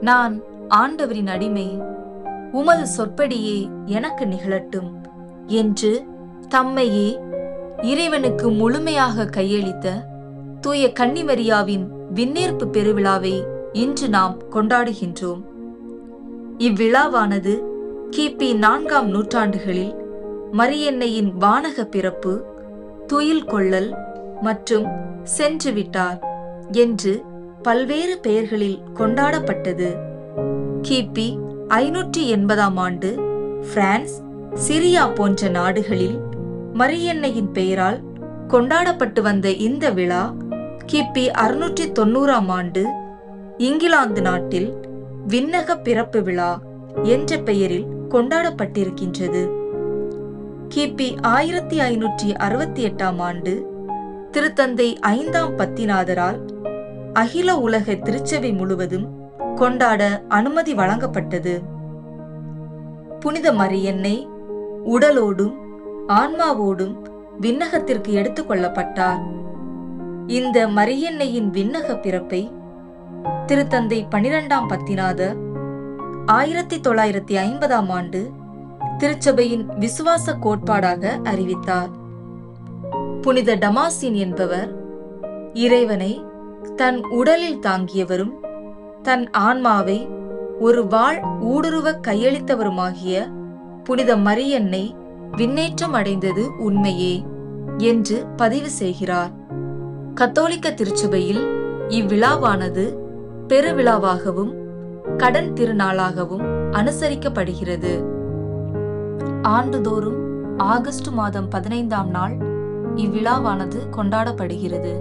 நான் ஆண்டவரின் அடிமை, உமது சொற்படியே எனக்கு நிகழட்டும் என்று தம்மையே இறைவனுக்கு முழுமையாக கையளித்த தூய கன்னிமரியாவின் விண்ணேற்பு பெருவிழாவை இன்று நாம் கொண்டாடுகின்றோம். இவ்விழாவானது கிபி 4ஆம் நூற்றாண்டுகளில் மரியன்னையின் வானக பிறப்பு, துயில் கொள்ளல் மற்றும் சென்று விட்டார் என்று பல்வேறு பெயர்களில் கொண்டாடப்பட்டது. கிபி 580ஆம் ஆண்டு பிரான்ஸ், சிரியா போன்ற நாடுகளில் மரியன்னையின் பெயரால் கொண்டாடப்பட்டு வந்த இந்த விழா கிபி 690ஆம் ஆண்டு இங்கிலாந்து நாட்டில் விண்ணக பிறப்பு விழா என்ற பெயரில் கொண்டாடப்பட்டிருக்கின்றது. கிபி 1568ஆம் ஆண்டு திருத்தந்தை 5ஆம் பத்திநாதரால் அகில உலக திருச்சபை முழுவதும் கொண்டாட அனுமதி வழங்கப்பட்டது. புனித மரியன்னை உடலோடும் ஆன்மாவோடும் விண்ணகத்திற்கு எடுத்துக் கொள்ளப்பட்டார். இந்த மரியன்னையின் விண்ணக பிறப்பை திருத்தந்தை 12ஆம் பத்திநாதர் 1950ஆம் ஆண்டு திருச்சபையின் விசுவாச கோட்பாடாக அறிவித்தார். புனித டமாசின் என்பவர் இறைவனை தன் உடலில் தாங்கியவரும் தன் ஆன்மாவை ஒரு வாழ் ஊடுருவ கையளித்தவருமாகிய புனித மரியன்னை விண்ணேற்றம் அடைந்தது உண்மையே என்று பதிவு செய்கிறார். கத்தோலிக்க திருச்சபையில் இவ்விழாவானது பெருவிழாவாகவும் கடன் திருநாளாகவும் அனுசரிக்கப்படுகிறது. ஆண்டுதோறும் ஆகஸ்ட் மாதம் 15ஆம் நாள் இவ்விழாவானது கொண்டாடப்படுகிறது.